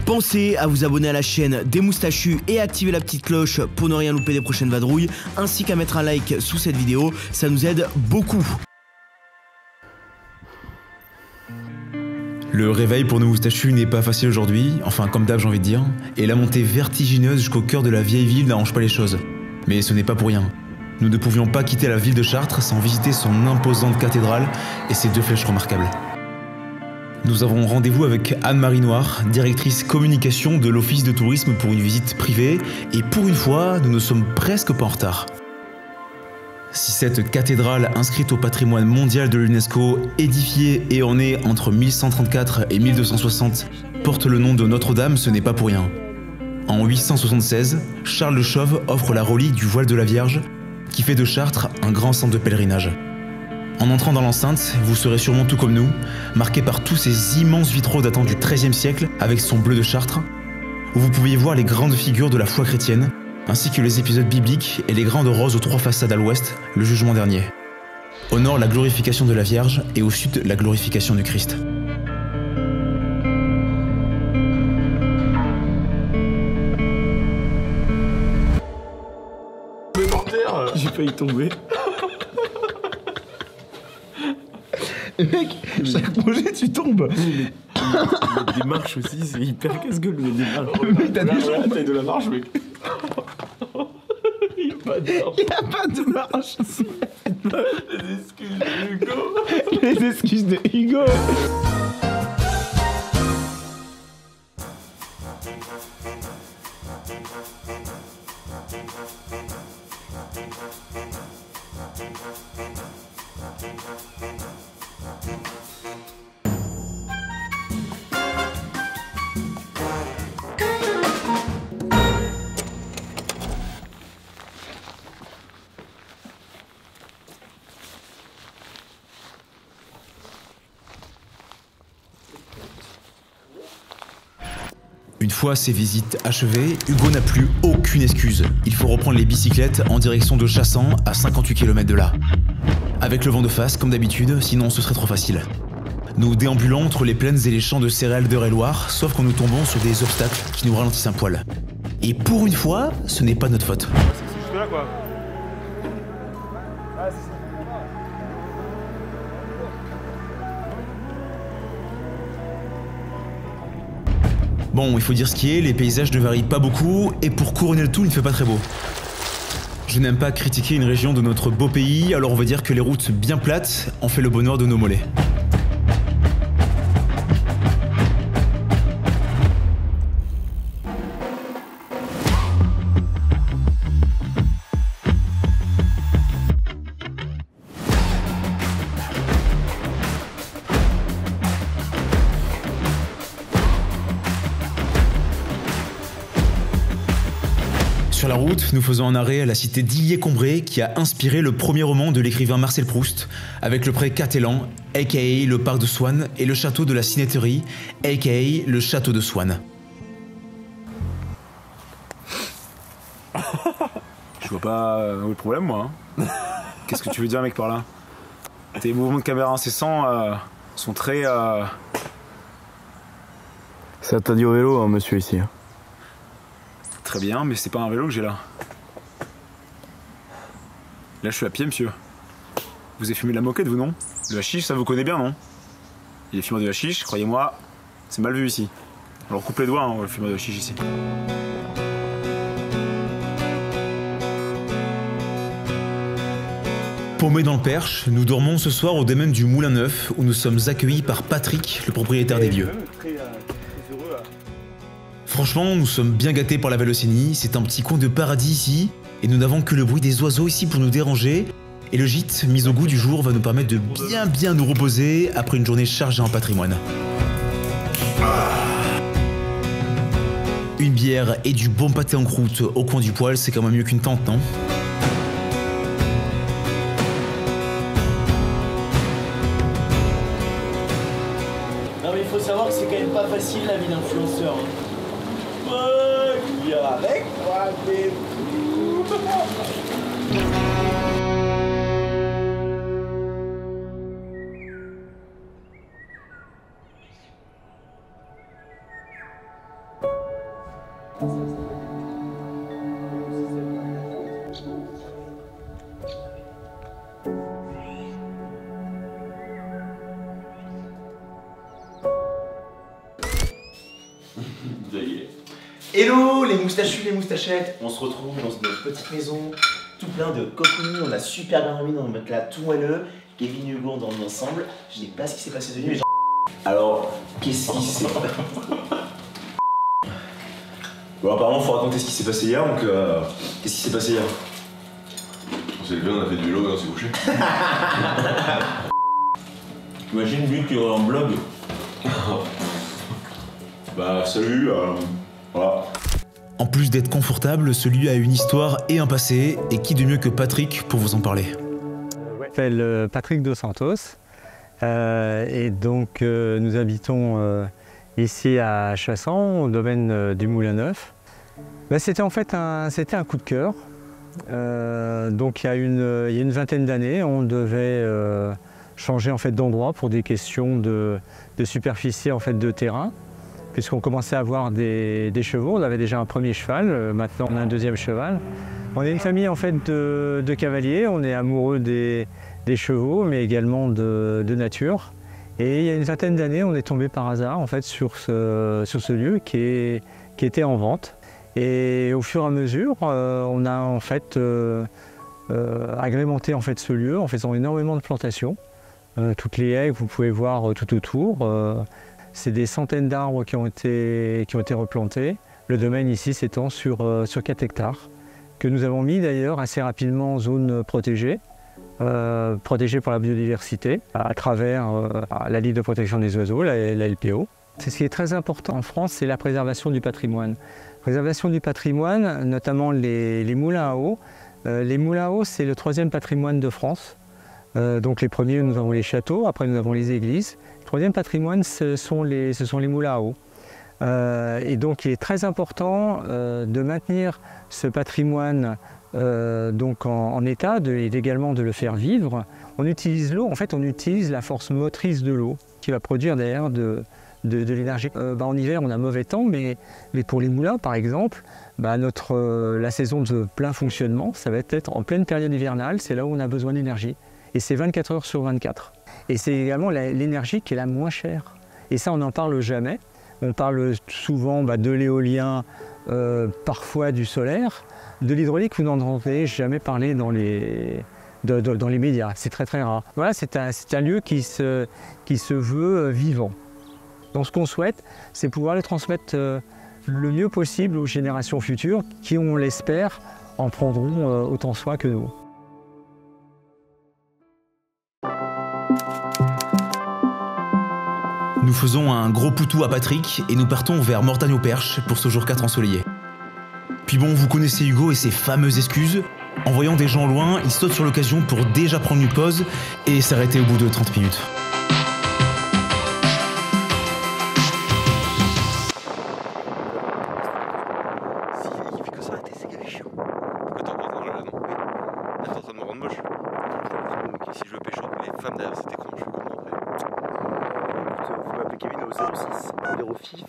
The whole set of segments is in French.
Pensez à vous abonner à la chaîne des Moustachus et à activer la petite cloche pour ne rien louper des prochaines vadrouilles, ainsi qu'à mettre un like sous cette vidéo, ça nous aide beaucoup. Le réveil pour nos moustachus n'est pas facile aujourd'hui, enfin comme d'hab j'ai envie de dire, et la montée vertigineuse jusqu'au cœur de la vieille ville n'arrange pas les choses. Mais ce n'est pas pour rien. Nous ne pouvions pas quitter la ville de Chartres sans visiter son imposante cathédrale et ses deux flèches remarquables. Nous avons rendez-vous avec Anne-Marie Noir, directrice communication de l'Office de tourisme pour une visite privée, et pour une fois, nous ne sommes presque pas en retard. Si cette cathédrale inscrite au patrimoine mondial de l'UNESCO, édifiée et ornée entre 1134 et 1260, porte le nom de Notre-Dame, ce n'est pas pour rien. En 876, Charles de Chauves offre la relique du voile de la Vierge, qui fait de Chartres un grand centre de pèlerinage. En entrant dans l'enceinte, vous serez sûrement tout comme nous, marqué par tous ces immenses vitraux datant du XIIIe siècle avec son bleu de Chartres, où vous pouviez voir les grandes figures de la foi chrétienne, ainsi que les épisodes bibliques et les grandes roses aux trois façades à l'ouest, le jugement dernier. Au nord, la glorification de la Vierge et au sud, la glorification du Christ. J'ai failli tomber. Mec, chaque projet tu tombes. Des marches aussi, c'est hyper casse-gueule, mais des marches. Mec, t'as des jambes. La taille de la marche, mec. Il n'y a pas de marche. Il n'y a pas de marche ici. Les excuses de Hugo. Les excuses de Hugo. Une fois ces visites achevées, Hugo n'a plus aucune excuse. Il faut reprendre les bicyclettes en direction de Chassan, à 58 km de là. Avec le vent de face, comme d'habitude, sinon ce serait trop facile. Nous déambulons entre les plaines et les champs de céréales d'Eure-et-Loir, sauf que nous tombons sur des obstacles qui nous ralentissent un poil. Et pour une fois, ce n'est pas notre faute. C'est jusque là, quoi. Bon, il faut dire ce qui est, les paysages ne varient pas beaucoup, et pour couronner le tout, il ne fait pas très beau. Je n'aime pas critiquer une région de notre beau pays, alors on va dire que les routes bien plates ont fait le bonheur de nos mollets. Sur la route, nous faisons un arrêt à la cité d'Illier-Combré qui a inspiré le premier roman de l'écrivain Marcel Proust, avec le pré Catelan, aka le parc de Swann, et le château de la Cinéterie, aka le château de Swann. Je vois pas où est le problème, moi. Qu'est-ce que tu veux dire, mec, par là? Tes mouvements de caméra incessants sont très... C'est interdit au vélo, hein, monsieur, ici. Très bien, mais c'est pas un vélo que j'ai là. Là, je suis à pied, monsieur. Vous avez fumé de la moquette, vous, non? Le hashish, ça vous connaît bien, non? Il est fumeur de hashish, croyez-moi, c'est mal vu ici. Alors coupe les doigts, hein, le fumeur de hashish ici. Paumés dans le Perche, nous dormons ce soir au domaine du Moulin Neuf, où nous sommes accueillis par Patrick, le propriétaire des lieux. Franchement, nous sommes bien gâtés par la Valocénie, c'est un petit coin de paradis ici, et nous n'avons que le bruit des oiseaux ici pour nous déranger, et le gîte mis au goût du jour va nous permettre de bien nous reposer après une journée chargée en patrimoine. Une bière et du bon pâté en croûte au coin du poêle, c'est quand même mieux qu'une tente, non? Non mais il faut savoir que c'est quand même pas facile la vie d'influenceur. Avec moi, Hello les moustachus, les moustachettes. On se retrouve dans notre petite maison, tout plein de cocooning. On a super bien dormi dans le matelas tout moelleux. Kevin et Hugo ont dormi ensemble. Je sais pas ce qui s'est passé cette nuit, mais alors, qu'est-ce qui s'est passé? Bon, apparemment, faut raconter ce qui s'est passé hier, donc qu'est-ce qui s'est passé hier? On s'est levé, on a fait du vélo et on s'est couché. Imagine lui qui aurait un blog. Bah salut, voilà. En plus d'être confortable, ce lieu a une histoire et un passé, et qui de mieux que Patrick pour vous en parler? Je m'appelle Patrick Dos Santos, et donc nous habitons ici à Chassan, au domaine du Moulin Neuf. C'était en fait un coup de cœur. Donc il y a une vingtaine d'années, on devait changer en fait d'endroit pour des questions de superficie en fait de terrain, puisqu'on commençait à avoir des chevaux. On avait déjà un premier cheval, maintenant on a un deuxième cheval. On est une famille en fait de cavaliers, on est amoureux des chevaux, mais également de nature. Et il y a une vingtaine d'années, on est tombé par hasard en fait sur ce lieu qui était en vente. Et au fur et à mesure, on a en fait agrémenté en fait ce lieu en faisant énormément de plantations. Toutes les haies que vous pouvez voir tout autour, c'est des centaines d'arbres qui ont été replantés. Le domaine ici s'étend sur 4 hectares, que nous avons mis d'ailleurs assez rapidement en zone protégée. Protégée pour la biodiversité à travers la Ligue de protection des oiseaux, la LPO. Ce qui est très important en France, c'est la préservation du patrimoine. Préservation du patrimoine, notamment les moulins à eau. Les moulins à eau, c'est le 3e patrimoine de France. Donc les premiers, nous avons les châteaux, après nous avons les églises. Le 3e patrimoine, ce sont les moulins à eau. Et donc il est très important de maintenir ce patrimoine donc en état et également de le faire vivre. On utilise l'eau, en fait on utilise la force motrice de l'eau qui va produire d'ailleurs de l'énergie. En hiver on a mauvais temps, mais pour les moulins par exemple, la saison de plein fonctionnement, ça va être en pleine période hivernale, c'est là où on a besoin d'énergie. Et c'est 24 heures sur 24. Et c'est également l'énergie qui est la moins chère. Et ça on n'en parle jamais. On parle souvent de l'éolien, parfois du solaire. De l'hydraulique, vous n'en entendez jamais parler dans les médias, c'est très très rare. Voilà, c'est un lieu qui se veut vivant. Donc ce qu'on souhaite, c'est pouvoir le transmettre le mieux possible aux générations futures qui, on l'espère, en prendront autant soin que nous. Nous faisons un gros poutou à Patrick et nous partons vers Mortagne-au-Perche pour ce jour 4 ensoleillé. Puis bon, vous connaissez Hugo et ses fameuses excuses. En voyant des gens loin, il saute sur l'occasion pour déjà prendre une pause et s'arrêter au bout de 30 minutes. Il fait que s'arrêter, c'est qu'il est chiant. Pourquoi t'es encore dans le non? T'es en train de me rendre moche. Si je veux pécho les femmes derrière cet écran, je fais comment après? Vous m'appelez Kevin au 06 06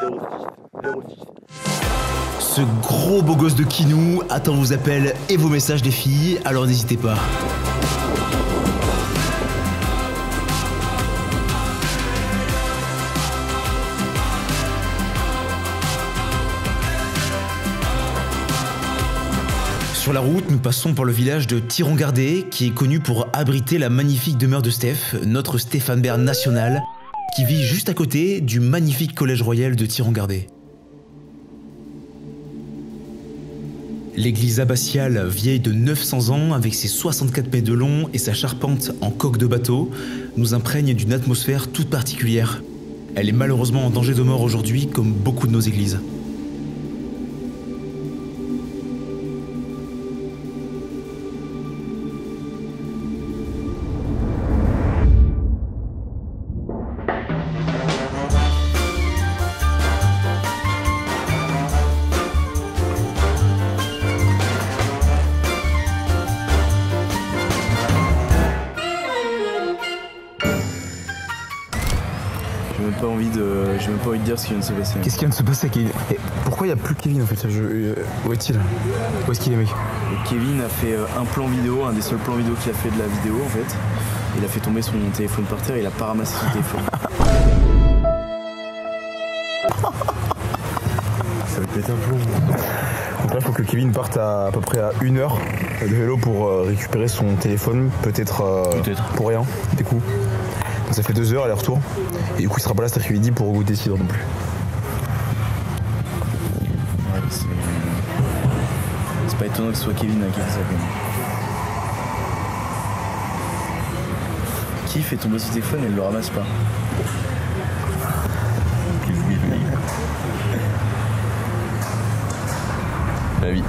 06. Ce gros beau gosse de Kinou attend vos appels et vos messages des filles, alors n'hésitez pas. Sur la route, nous passons par le village de Thirongardé, qui est connu pour abriter la magnifique demeure de Steph, notre Stéphane Bern national, qui vit juste à côté du magnifique collège royal de Thirongardé. L'église abbatiale, vieille de 900 ans, avec ses 64 mètres de long et sa charpente en coque de bateau, nous imprègne d'une atmosphère toute particulière. Elle est malheureusement en danger de mort aujourd'hui, comme beaucoup de nos églises. J'ai même pas envie de dire ce qui vient de se passer. Qu'est-ce qui vient de se passer, Kevin? Et pourquoi il n'y a plus Kevin en fait? Où est-il? Où est-ce qu'il est, mec? Et Kevin a fait un plan vidéo, un des seuls plans vidéo qu'il a fait de la vidéo en fait. Il a fait tomber son téléphone par terre et il a pas ramassé son téléphone. Ça va péter un plomb. Donc là, il faut que Kevin parte à peu près à 1 heure de vélo pour récupérer son téléphone, peut-être pour rien, des coups. Donc ça fait 2 heures aller-retour. Et du coup, il sera pas là cet après-midi pour goûter cidre non plus. Ouais, c'est pas étonnant que ce soit Kevin qui fait ça quand même. Qui fait tomber son téléphone et elle le ramasse pas? La vie.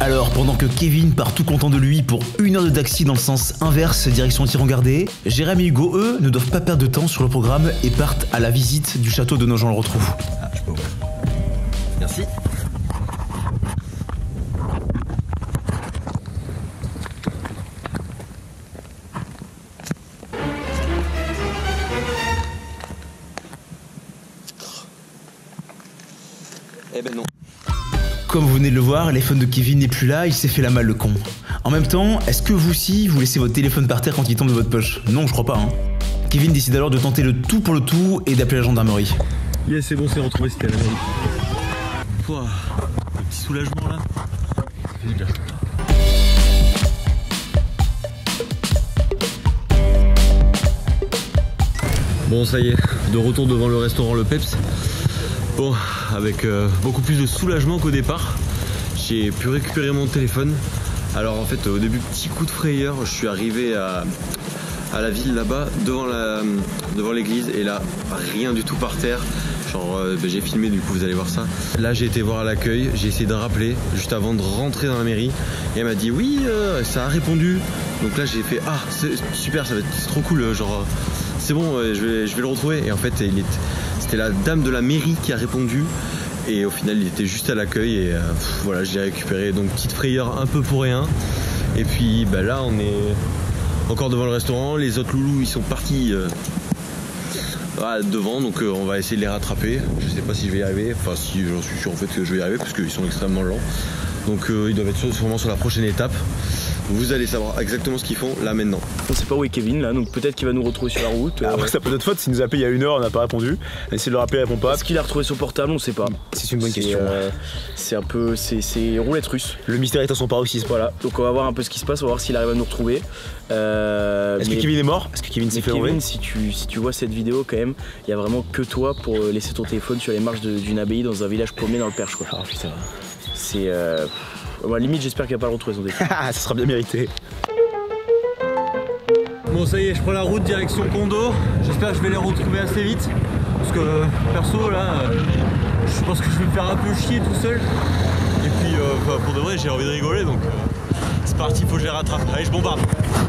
Alors, pendant que Kevin part tout content de lui pour 1 heure de taxi dans le sens inverse, direction Thierry-en-Gardé, Jérémy et Hugo, eux, ne doivent pas perdre de temps sur le programme et partent à la visite du château de Nogent-le-Rotrou. Ah, je peux ouvrir. Merci. Eh ben non. Comme vous venez de le voir, le téléphone de Kevin n'est plus là, il s'est fait la malle le con. En même temps, est-ce que vous aussi, vous laissez votre téléphone par terre quand il tombe de votre poche? Non, je crois pas, hein. Kevin décide alors de tenter le tout pour le tout et d'appeler la gendarmerie. Yes, c'est bon, c'est retrouvé, c'était à la mairie. Pouah, le petit soulagement là. Ça fait du bien. Bon, ça y est, de retour devant le restaurant Le Peps. Bon, avec beaucoup plus de soulagement qu'au départ. J'ai pu récupérer mon téléphone. Alors en fait, au début, petit coup de frayeur, je suis arrivé à la ville là-bas, devant l'église, et là, rien du tout par terre. Genre, j'ai filmé, du coup, vous allez voir ça. Là, j'ai été voir à l'accueil, j'ai essayé de rappeler juste avant de rentrer dans la mairie. Et elle m'a dit oui, ça a répondu. Donc là, j'ai fait ah, c'est super, c'est trop cool, genre, c'est bon, je vais le retrouver. Et en fait, c'était la dame de la mairie qui a répondu. Et au final, il était juste à l'accueil. Et voilà, j'ai récupéré. Donc, petite frayeur un peu pour rien. Et puis, bah, là, on est encore devant le restaurant. Les autres loulous, ils sont partis devant. Donc, on va essayer de les rattraper. Je sais pas si je vais y arriver. Enfin, si, j'en suis sûr en fait que je vais y arriver parce qu'ils sont extrêmement lents. Donc, ils doivent être sûrement sur la prochaine étape. Vous allez savoir exactement ce qu'ils font là maintenant. On sait pas où est Kevin là, donc peut-être qu'il va nous retrouver sur la route. Après, c'est pas notre faute, s'il nous a appelé il y a 1 heure, on n'a pas répondu. On a essayé de le rappeler, il répond pas. Est-ce qu'il a retrouvé son portable? On sait pas. C'est une bonne question. C'est un peu. C'est roulette russe. Le mystère est à son paroxysme. Voilà, donc on va voir un peu ce qui se passe, on va voir s'il arrive à nous retrouver. Est-ce que Kevin est mort? Est-ce que Kevin s'est fait enlever? Kevin, si tu vois cette vidéo quand même, il y a vraiment que toi pour laisser ton téléphone sur les marches d'une abbaye dans un village paumé dans le Perche quoi. Oh putain. C'est. Limite, j'espère qu'il va pas le retrouver son téléphone. Ça sera bien mérité. Bon, ça y est, je prends la route direction Condo. J'espère que je vais les retrouver assez vite. Parce que perso, là, je pense que je vais me faire un peu chier tout seul. Et puis, pour de vrai, j'ai envie de rigoler. Donc, c'est parti, il faut que je les rattrape. Allez, je bombarde.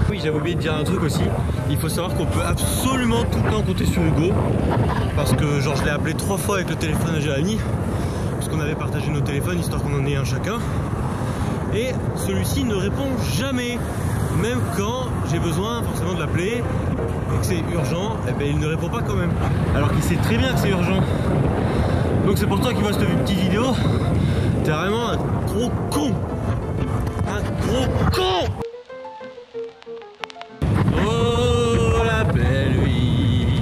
Oui, j'avais oublié de dire un truc aussi. Il faut savoir qu'on peut absolument tout le temps compter sur Hugo. Parce que, genre, je l'ai appelé 3 fois avec le téléphone à Jérémy. Parce qu'on avait partagé nos téléphones, histoire qu'on en ait un chacun. Et celui-ci ne répond jamais. Même quand j'ai besoin forcément de l'appeler et que c'est urgent, eh ben, il ne répond pas quand même. Alors qu'il sait très bien que c'est urgent. Donc c'est pour toi qui vois cette petite vidéo. T'es vraiment un gros con. Un gros con. Oh la belle vie.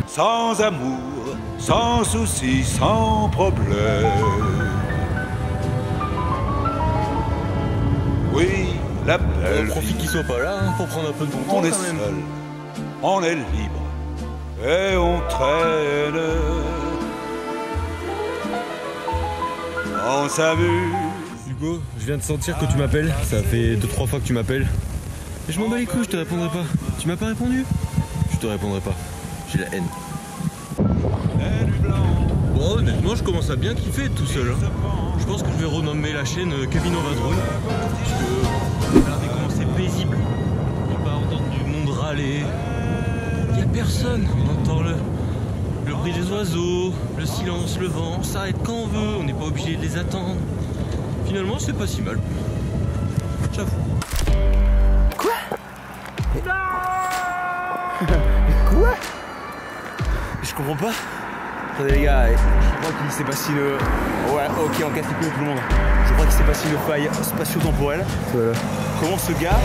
Sans amour, sans soucis, sans problème. Oui, la belle On profite qu'il soit pas là hein, pour prendre un peu de bon temps. On est quand même. seul, on est libre et on traîne. On s'amuse. Hugo, je viens de sentir que tu m'appelles. Ça fait 2-3 fois que tu m'appelles. Et je m'en bats les couilles, je te répondrai pas. Tu m'as pas répondu? Je te répondrai pas. J'ai la haine. Bon, honnêtement, je commence à bien kiffer tout seul. Hein. Je pense que je vais renommer la chaîne Kevin en vadrouille. Parce que regardez comment c'est paisible. On va pas entendre du monde râler. Il y a personne. On entend le bruit des oiseaux, le silence, le vent. On s'arrête quand on veut. On n'est pas obligé de les attendre. Finalement, c'est pas si mal. J'avoue. Quoi? Ouais. Je comprends pas. Attendez les gars, je crois qu'il s'est passé une... Ouais, ok, on casse les couilles tout le monde. Je crois qu'il s'est passé une faille spatio-temporelle. Voilà. Comment ce gars...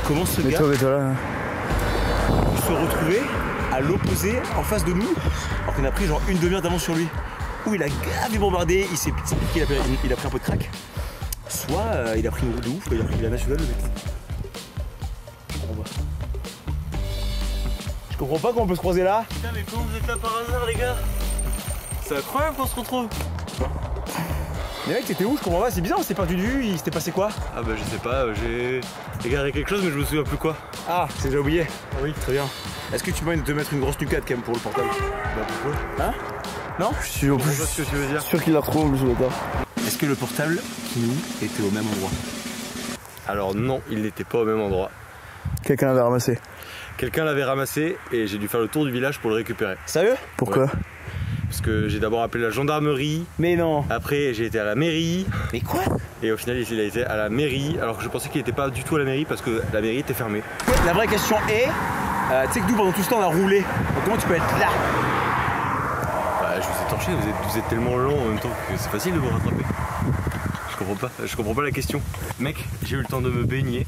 Comment ce gars... Mets-toi là. se retrouver à l'opposé, en face de nous, alors qu'on a pris genre une demi-heure d'avance sur lui. Où il a grave bombardé, il s'est piqué, il a pris un peu de crack. Soit il a pris une roue de ouf, il a pris la nationale le mec. Je comprends pas. Je comprends pas comment on peut se croiser là. Putain mais comment vous êtes là par hasard les gars? C'est incroyable qu'on se retrouve. Les mecs t'étais où? Je comprends pas, c'est bizarre, on s'est perdu de vue, il s'était passé quoi? Ah bah je sais pas, j'ai regardé quelque chose mais je me souviens plus quoi. Ah, c'est déjà oublié. Oui, très bien. Est-ce que tu peux te mettre une grosse nucade quand même pour le portable? Bah pourquoi? Hein? Non? Je suis en plus ce que tu veux dire. sûr qu'il la retrouve en plus le temps. Est-ce que le portable qui nous était au même endroit? Alors non, il n'était pas au même endroit. Quelqu'un l'avait ramassé. Quelqu'un l'avait ramassé et j'ai dû faire le tour du village pour le récupérer. Sérieux? Pourquoi? Ouais. Parce que j'ai d'abord appelé la gendarmerie. Mais non. Après j'ai été à la mairie. Mais quoi? Et au final il a été à la mairie alors que je pensais qu'il n'était pas du tout à la mairie parce que la mairie était fermée. La vraie question est, tu sais que nous pendant tout ce temps on a roulé. Donc comment tu peux être là? Bah je vous ai torché, vous êtes tellement lent en même temps que c'est facile de vous rattraper. Je comprends pas la question. Mec, j'ai eu le temps de me baigner.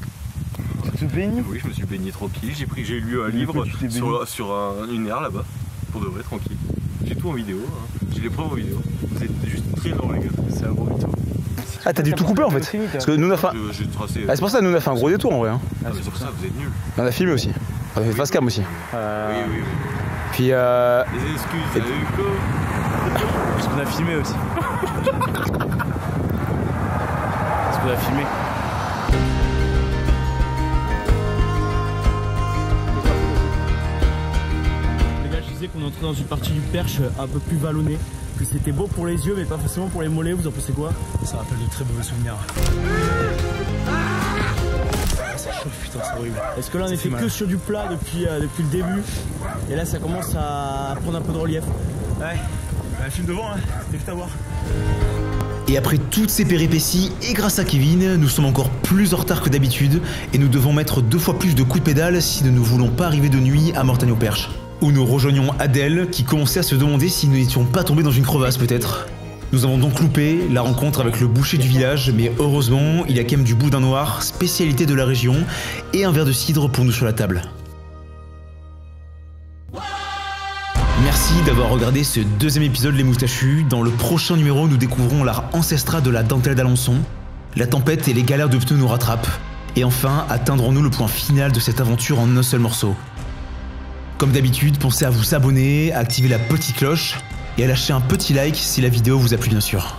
Tu te baignes? Oui, je me suis baigné tranquille. J'ai lu un livre sur une aire là-bas. Pour de vrai, tranquille. J'ai tout en vidéo. Hein. J'ai les preuves en vidéo. Vous êtes juste très lents les gars. C'est un gros mytho. Ah t'as dû tout couper en fait. Parce que nous on a fait. J'ai tracé. Ah, c'est pour ça que nous on a fait un gros détour en vrai. Hein. Ah, c'est pour ça, vous êtes nuls. On a filmé aussi. On a fait face cam aussi. Oui. Puis Les excuses à Hugo. Parce qu'on a filmé aussi. Parce qu'on a filmé. Les gars, je disais qu'on entrait dans une partie du Perche un peu plus vallonnée, que c'était beau pour les yeux mais pas forcément pour les mollets. Vous en pensez quoi? Ça rappelle de très mauvais souvenirs. Ça chauffe, putain, c'est horrible. Est-ce que là on était que sur du plat depuis le début et là ça commence à prendre un peu de relief? ouais, filme devant, hein. C'est vite à voir. Et après toutes ces péripéties, et grâce à Kevin, nous sommes encore plus en retard que d'habitude et nous devons mettre 2 fois plus de coups de pédale si nous ne voulons pas arriver de nuit à Mortagne-au-Perche. Où nous rejoignons Adèle qui commençait à se demander si nous n'étions pas tombés dans une crevasse peut-être. Nous avons donc loupé la rencontre avec le boucher du village, mais heureusement, il y a quand même du boudin noir, spécialité de la région, et un verre de cidre pour nous sur la table. Merci d'avoir regardé ce 2e épisode Les Moustachus. Dans le prochain numéro, nous découvrons l'art ancestral de la dentelle d'Alençon. La tempête et les galères de pneus nous rattrapent. Et enfin, atteindrons-nous le point final de cette aventure en un seul morceau. Comme d'habitude, pensez à vous abonner, à activer la petite cloche et à lâcher un petit like si la vidéo vous a plu bien sûr.